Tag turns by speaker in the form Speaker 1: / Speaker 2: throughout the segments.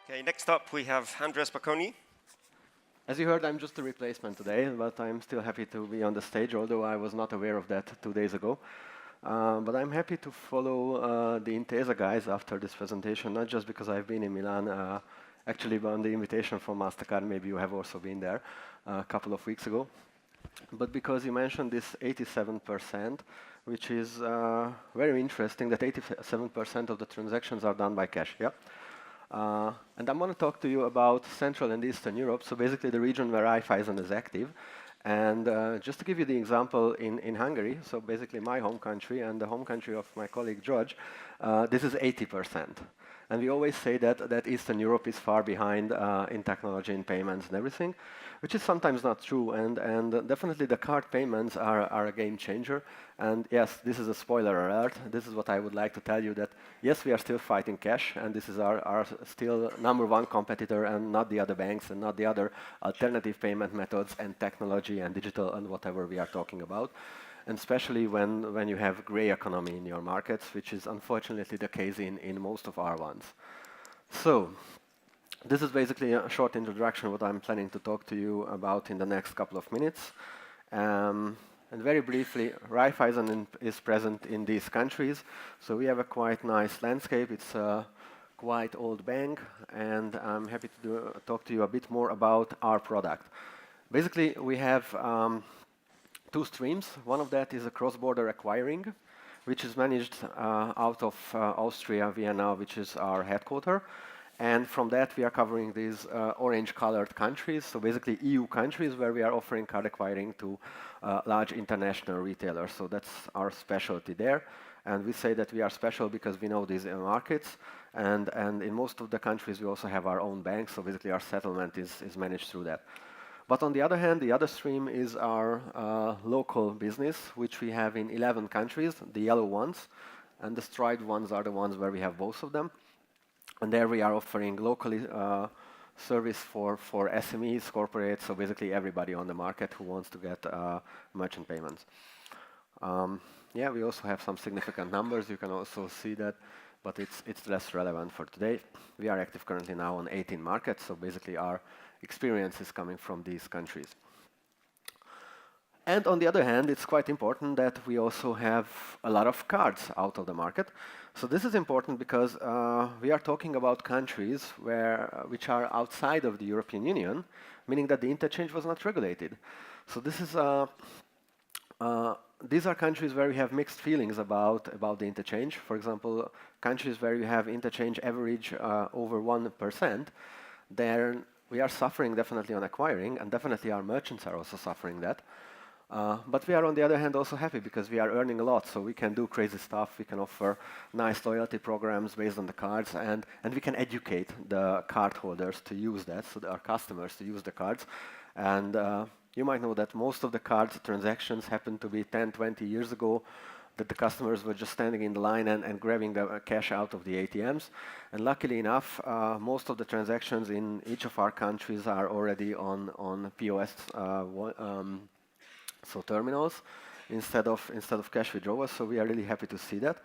Speaker 1: Okay, next up we have Andras Bakonyi.
Speaker 2: As you heard, I'm just a replacement today, but I'm still happy to be on the stage, although I was not aware of that 2 days ago. But I'm happy to follow the Intesa guys after this presentation, not just because I've been in Milan, actually on the invitation from MasterCard, maybe you have also been there a couple of weeks ago, but because you mentioned this 87%, which is very interesting, that 87% of the transactions are done by cash, yeah? And I'm going to talk to you about Central and Eastern Europe, so basically the region where Raiffeisen is active. And just to give you the example in Hungary, so basically my home country and the home country of my colleague George, this is 80%. And we always say that Eastern Europe is far behind in technology, in payments and everything, which is sometimes not true. And definitely the card payments are a game changer. And yes, this is a spoiler alert. This is what I would like to tell you, that yes, we are still fighting cash, and this is our still #1 competitor, and not the other banks and not the other alternative payment methods and technology and digital and whatever we are talking about. And especially when you have gray economy in your markets, which is unfortunately the case in most of our ones. So this is basically a short introduction what I'm planning to talk to you about in the next couple of minutes. And very briefly, Raiffeisen is present in these countries. So we have a quite nice landscape. It's a quite old bank, and I'm happy to talk to you a bit more about our product. Basically, we have two streams. One of that is a cross-border acquiring, which is managed out of Austria, Vienna, which is our headquarter. And from that, we are covering these orange-colored countries, so basically EU countries where we are offering card acquiring to large international retailers. So that's our specialty there. And we say that we are special because we know these markets. And in most of the countries, we also have our own bank, so basically our settlement is managed through that. But on the other hand, the other stream is our local business, which we have in 11 countries, the yellow ones. And the striped ones are the ones where we have both of them. And there we are offering locally service for SMEs, corporates, so basically everybody on the market who wants to get merchant payments. Yeah, we also have some significant numbers. You can also see that, but it's less relevant for today. We are active currently now on 18 markets, so basically our experience is coming from these countries. And on the other hand, it's quite important that we also have a lot of cards out of the market. So this is important because we are talking about countries which are outside of the European Union, meaning that the interchange was not regulated. So this is these are countries where we have mixed feelings about the interchange. For example, countries where you have interchange average over 1%, there we are suffering definitely on acquiring, and definitely our merchants are also suffering that. But we are, on the other hand, also happy because we are earning a lot, so we can do crazy stuff. We can offer nice loyalty programs based on the cards, and we can educate the cardholders to use that, so our customers to use the cards. And you might know that most of the card transactions happened to be 10, 20 years ago, that the customers were just standing in the line and grabbing the cash out of the ATMs. And luckily enough, most of the transactions in each of our countries are already on POS so terminals instead of cash withdrawals, so we are really happy to see that.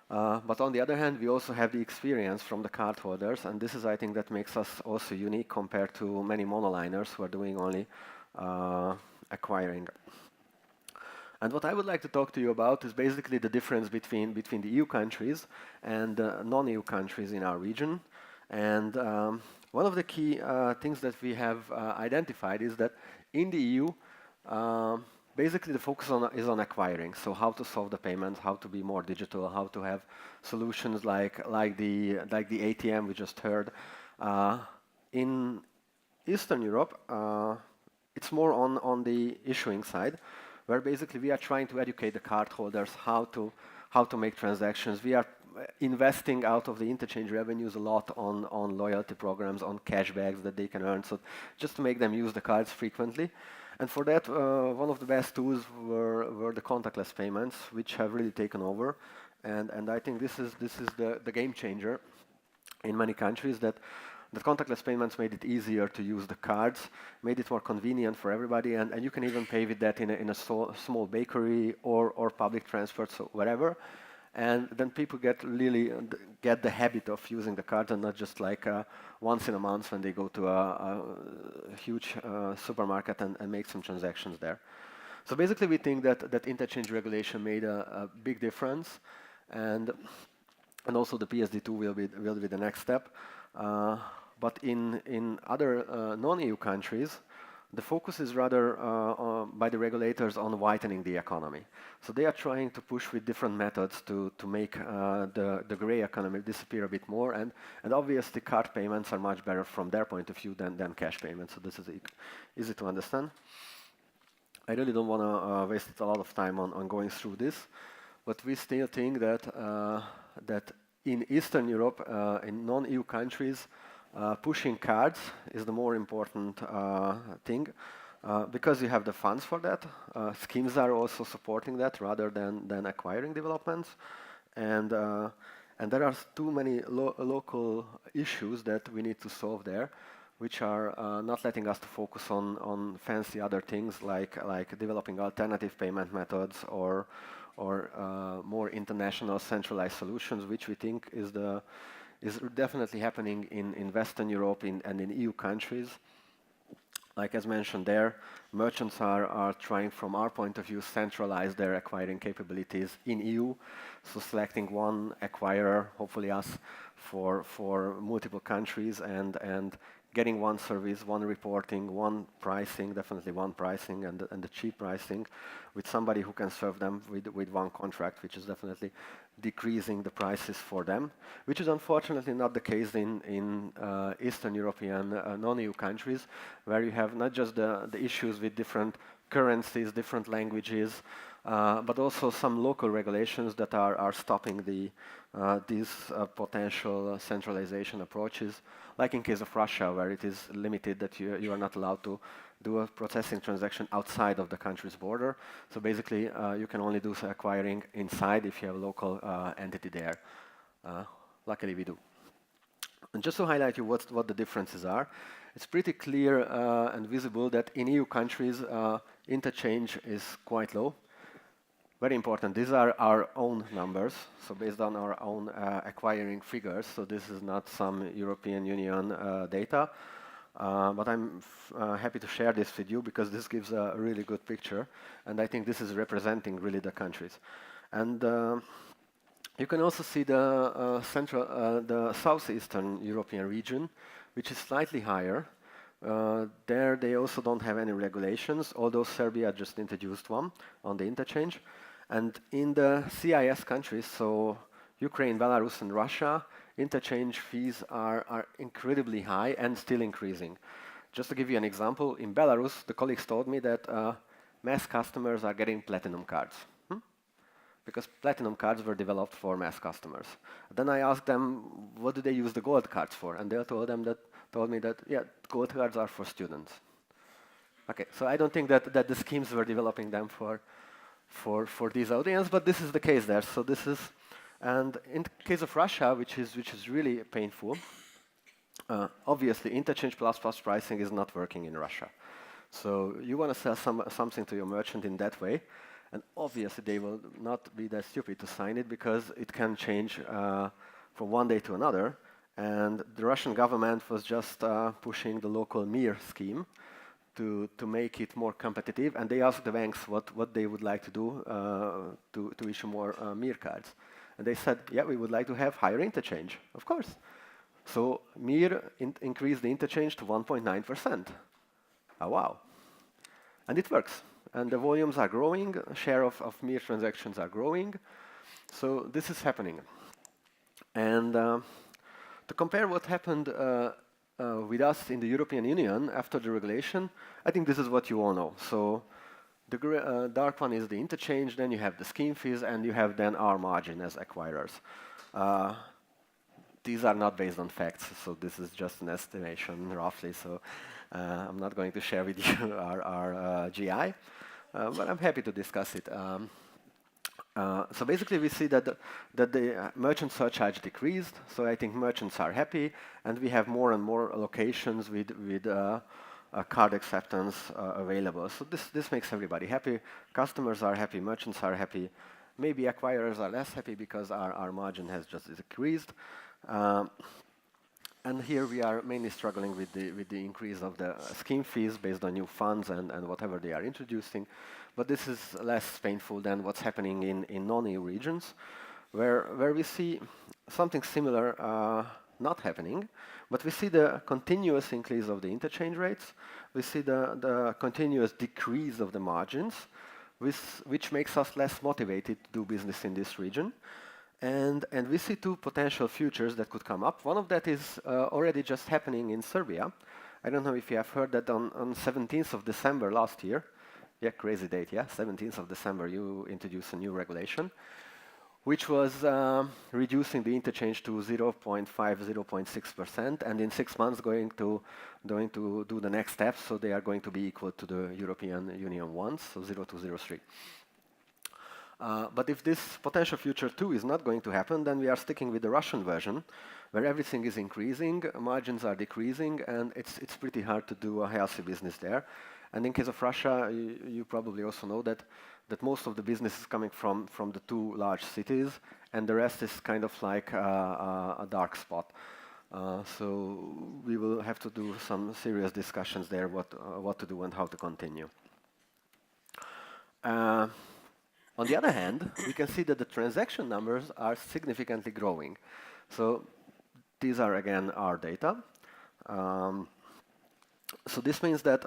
Speaker 2: But on the other hand, we also have the experience from the cardholders, and this is, I think, that makes us also unique compared to many monoliners who are doing only acquiring. And what I would like to talk to you about is basically the difference between the EU countries and non-EU countries in our region. And one of the key things that we have identified is that in the EU, basically the focus is on acquiring. So how to solve the payments, how to be more digital, how to have solutions like the ATM we just heard. In Eastern Europe, it's more on the issuing side, where basically we are trying to educate the cardholders how to make transactions. We are investing out of the interchange revenues a lot on loyalty programs, on cashbacks that they can earn, so just to make them use the cards frequently. And for that, one of the best tools were the contactless payments, which have really taken over. And I think this is the game changer in many countries, that the contactless payments made it easier to use the cards, made it more convenient for everybody, and you can even pay with that in a small bakery or public transport, so wherever. and then people get the habit of using the card, and not just like once in a month when they go to a huge supermarket and make some transactions there. So basically, we think that interchange regulation made a big difference, and also the PSD2 will be the next step. But in other non-EU countries, the focus is rather by the regulators on whitening the economy. So they are trying to push with different methods to make the gray economy disappear a bit more, and obviously card payments are much better from their point of view than cash payments. So this is easy to understand. I really don't want to waste a lot of time on going through this, but we still think that in Eastern Europe, in non-EU countries, pushing cards is the more important thing, because you have the funds for that. Schemes are also supporting that rather than acquiring developments, and there are too many local issues that we need to solve there, which are not letting us to focus on fancy other things like developing alternative payment methods or more international centralized solutions, which we think is definitely happening in Western Europe and in EU countries. Like as mentioned there, merchants are trying, from our point of view, centralize their acquiring capabilities in EU. So selecting one acquirer, hopefully us, for multiple countries, and getting one service, one reporting, one pricing, definitely one pricing, and the cheap pricing, with somebody who can serve them with one contract, which is definitely decreasing the prices for them, which is unfortunately not the case in Eastern European non-EU countries, where you have not just the issues with different currencies, different languages, but also some local regulations that are stopping these potential centralization approaches, like in case of Russia, where it is limited that you are not allowed to do a processing transaction outside of the country's border. So basically, you can only do acquiring inside if you have a local entity there. Luckily, we do. And just to highlight you what the differences are, it's pretty clear and visible that in EU countries, interchange is quite low. Very important, these are our own numbers, so based on our own acquiring figures, so this is not some European Union data, but I'm happy to share this with you because this gives a really good picture, and I think this is representing really the countries. And you can also see the southeastern European region, which is slightly higher. There they also don't have any regulations, although Serbia just introduced one on the interchange. And in the CIS countries, so Ukraine, Belarus, and Russia, interchange fees are incredibly high and still increasing. Just to give you an example, in Belarus, the colleagues told me that mass customers are getting platinum cards. Because platinum cards were developed for mass customers. Then I asked them, what do they use the gold cards for? And they told me that, yeah, gold cards are for students. Okay, so I don't think that the schemes were developing them for these audience, but this is the case there. So this is, and in the case of Russia, which is really painful, obviously interchange plus pricing is not working in Russia. So you want to sell something to your merchant in that way, and obviously they will not be that stupid to sign it because it can change from one day to another. And the Russian government was just pushing the local MIR scheme to make it more competitive, and they asked the banks what they would like to do to issue more MIR cards. And they said, yeah, we would like to have higher interchange, of course. So MIR increased the interchange to 1.9%. Oh, wow. And it works. And the volumes are growing, share of MIR transactions are growing. So this is happening. And to compare what happened with us in the European Union after the regulation, I think this is what you all know. So the dark one is the interchange, then you have the scheme fees, and you have then our margin as acquirers. These are not based on facts, so this is just an estimation roughly, so I'm not going to share with you our GI, but I'm happy to discuss it. So basically we see that the merchant surcharge decreased, so I think merchants are happy, and we have more and more locations with card acceptance available. So this makes everybody happy. Customers are happy, merchants are happy, Maybe acquirers are less happy because our margin has just decreased. And here we are mainly struggling with the increase of the scheme fees based on new funds and whatever they are introducing. But this is less painful than what's happening in non-EU regions, where we see something similar not happening, but we see the continuous increase of the interchange rates. We see the continuous decrease of the margins, which makes us less motivated to do business in this region. And we see two potential futures that could come up. One of that is already just happening in Serbia. I don't know if you have heard that on 17th of December last year, yeah, crazy date, yeah, 17th of December, you introduced a new regulation, which was reducing the interchange to 0.5, 0.6%, and in 6 months going to do the next step, so they are going to be equal to the European Union ones, so 0 to 0.3. But if this potential future 2 is not going to happen, then we are sticking with the Russian version, where everything is increasing, margins are decreasing, and it's pretty hard to do a healthy business there. And in case of Russia, you probably also know that most of the business is coming from the 2 large cities, and the rest is kind of like a dark spot. So we will have to do some serious discussions there, what to do and how to continue. On the other hand, we can see that the transaction numbers are significantly growing. So these are, again, our data. So this means that,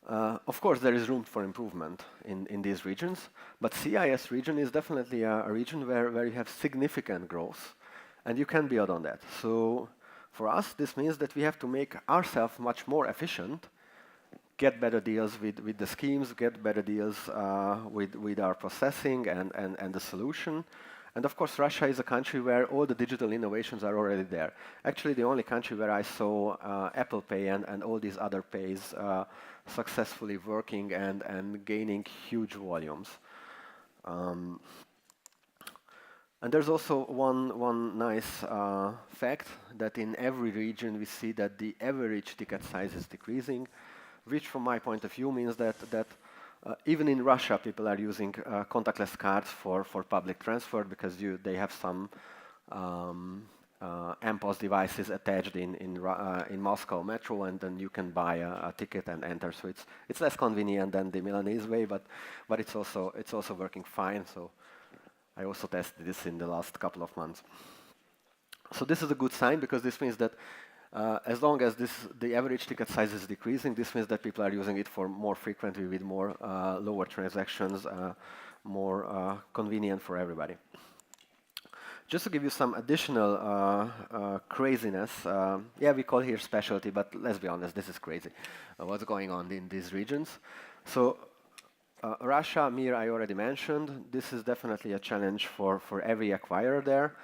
Speaker 2: of course, there is room for improvement in these regions, but CIS region is definitely a region where you have significant growth, and you can build on that. So for us, this means that we have to make ourselves much more efficient, get better deals with the schemes, get better deals with our processing and the solution. And of course, Russia is a country where all the digital innovations are already there. Actually, the only country where I saw Apple Pay and all these other pays successfully working and gaining huge volumes. And there's also one nice fact that in every region we see that the average ticket size is decreasing, which from my point of view means that even in Russia people are using contactless cards for public transfer because they have some MPOS devices attached in Moscow metro, and then you can buy a ticket and enter. So it's less convenient than the Milanese way, but it's also working fine. So I also tested this in the last couple of months. So this is a good sign because this means that as long as the average ticket size is decreasing, this means that people are using it for more frequently with more lower transactions, more convenient for everybody. Just to give you some additional craziness, yeah, we call here specialty, but let's be honest, this is crazy. What's going on in these regions? So Russia, Mir, I already mentioned. This is definitely a challenge for every acquirer there.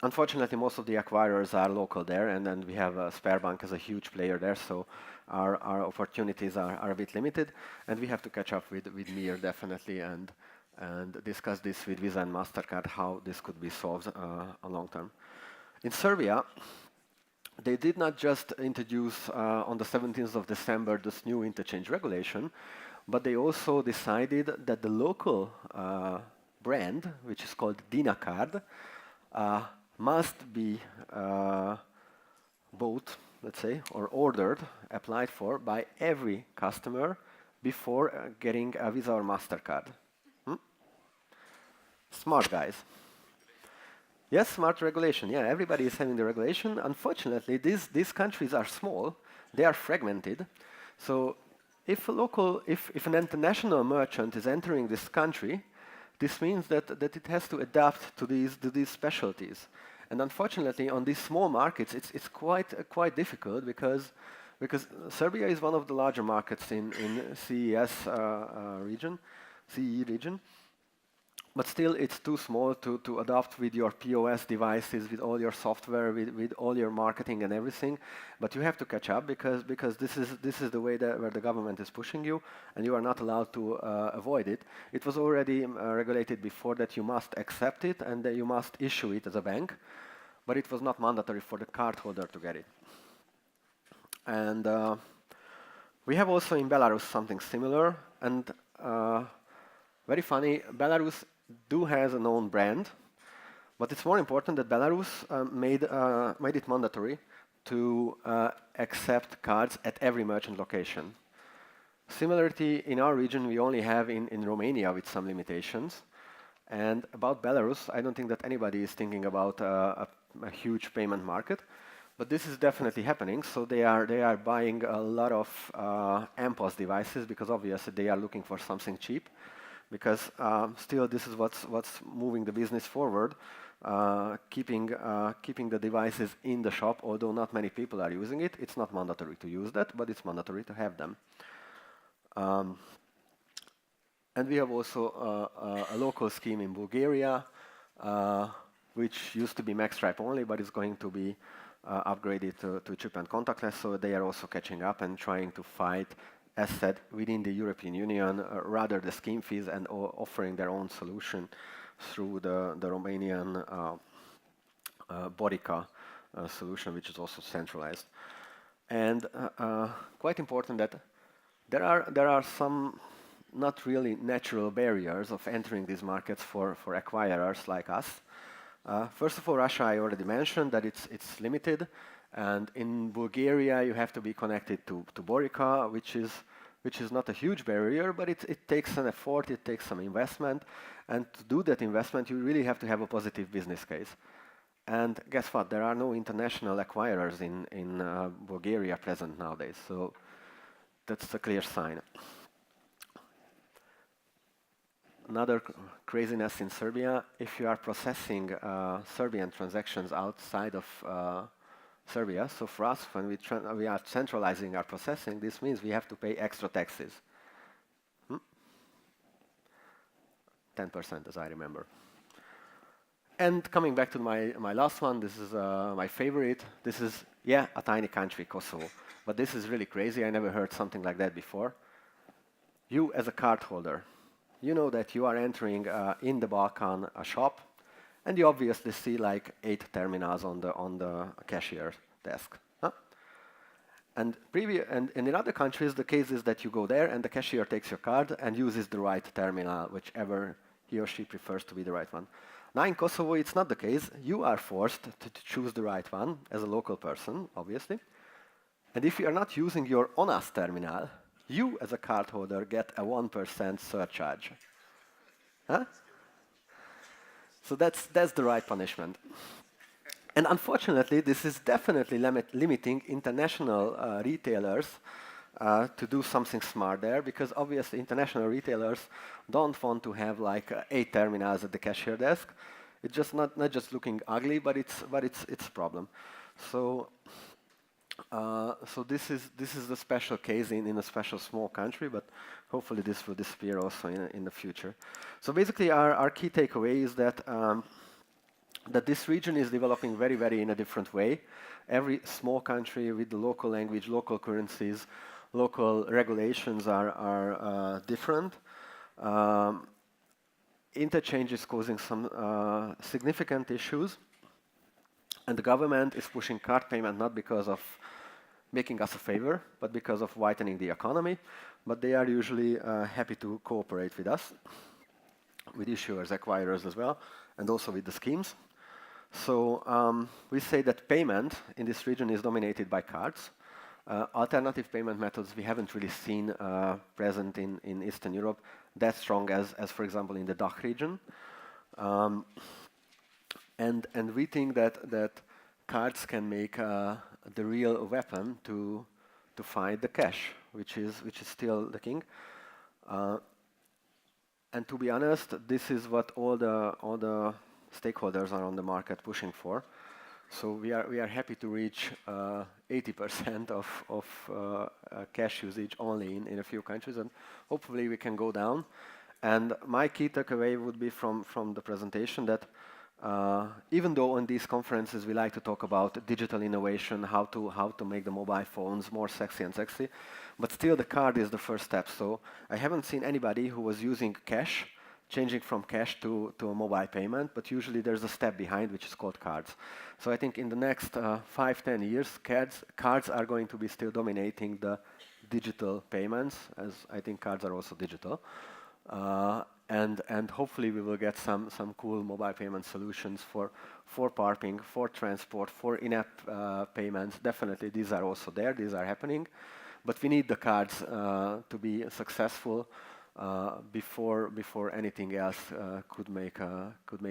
Speaker 2: Unfortunately, most of the acquirers are local there, and then we have Sberbank as a huge player there, so our opportunities are a bit limited, and we have to catch up with Mir definitely and discuss this with Visa and MasterCard, how this could be solved on long term. In Serbia, they did not just introduce on the 17th of December this new interchange regulation, but they also decided that the local brand, which is called Dina Card, must be bought, let's say, or ordered, applied for by every customer before getting a Visa or MasterCard. Smart guys. Yes, smart regulation. Yeah, everybody is having the regulation. Unfortunately, these countries are small. They are fragmented. So if an international merchant is entering this country, this means that it has to adapt to these specialties. And unfortunately, on these small markets, it's quite difficult because Serbia is one of the larger markets in CES CE region. But still, it's too small to adopt with your POS devices, with all your software, with all your marketing and everything. But you have to catch up because this is the way where the government is pushing you, and you are not allowed to avoid it. It was already regulated before that you must accept it and that you must issue it as a bank, but it was not mandatory for the cardholder to get it. And we have also in Belarus something similar, and very funny, Belarus do has a known brand, but it's more important that Belarus made it mandatory to accept cards at every merchant location. Similarity in our region, we only have in Romania with some limitations. And about Belarus, I don't think that anybody is thinking about a huge payment market, but this is definitely happening. So they are buying a lot of MPOS devices because obviously they are looking for something cheap. Because still, this is what's moving the business forward, keeping the devices in the shop. Although not many people are using it, it's not mandatory to use that, but it's mandatory to have them. And we have also a local scheme in Bulgaria, which used to be MagStripe only, but is going to be upgraded to chip and contactless. So they are also catching up and trying to fight, as said, within the European Union, rather the scheme fees and offering their own solution through the Romanian Borica solution, which is also centralized. And quite important that there are some not really natural barriers of entering these markets for acquirers like us. First of all, Russia, I already mentioned that it's limited, and in Bulgaria you have to be connected to Borica, which is not a huge barrier, but it takes an effort, it takes some investment, and to do that investment you really have to have a positive business case. And guess what? There are no international acquirers in Bulgaria present nowadays, so that's a clear sign. Another craziness in Serbia, if you are processing Serbian transactions outside of Serbia, so for us, when we are centralizing our processing, this means we have to pay extra taxes. 10%, as I remember. And coming back to my last one, this is my favorite. This is, yeah, a tiny country, Kosovo. But this is really crazy. I never heard something like that before. You, as a cardholder, you know that you are entering in the Balkan a shop, and you obviously see like 8 terminals on the cashier desk. Huh? And in other countries, the case is that you go there and the cashier takes your card and uses the right terminal, whichever he or she prefers to be the right one. Now in Kosovo, it's not the case. You are forced to choose the right one as a local person, obviously. And if you are not using your ONAS terminal, you as a cardholder get a 1% surcharge. Huh? So that's the right punishment. And unfortunately, this is definitely limiting international retailers to do something smart there, because obviously international retailers don't want to have like 8 terminals at the cashier desk. It's just not just looking ugly, but it's a problem. So this is the special case in a special small country, but hopefully this will disappear also in the future. So basically, our key takeaway is that that this region is developing very, very in a different way. Every small country with the local language, local currencies, local regulations are different. Interchange is causing some significant issues, and the government is pushing card payment not because of making us a favor, but because of whitening the economy. But they are usually happy to cooperate with us, with issuers, acquirers as well, and also with the schemes. So we say that payment in this region is dominated by cards. Alternative payment methods we haven't really seen present in Eastern Europe that strong as for example, in the DACH region. And we think that cards can make the real weapon to fight the cash, which is still the king. And to be honest, this is what all the stakeholders are on the market pushing for. So we are happy to reach 80% of cash usage only in a few countries, and hopefully we can go down. And my key takeaway would be from the presentation that even though on these conferences we like to talk about digital innovation, how to make the mobile phones more sexy, but still the card is the first step. So I haven't seen anybody who was using cash, changing from cash to a mobile payment, but usually there's a step behind which is called cards. So I think in the next 5-10 years, cards are going to be still dominating the digital payments, as I think cards are also digital. and hopefully we will get some cool mobile payment solutions for parking, for transport, for in-app payments. Definitely, these are also there. These are happening, but we need the cards to be successful before anything else could make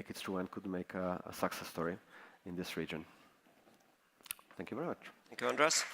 Speaker 2: it through and could make a success story in this region. Thank you very much.
Speaker 1: Thank you, Andras.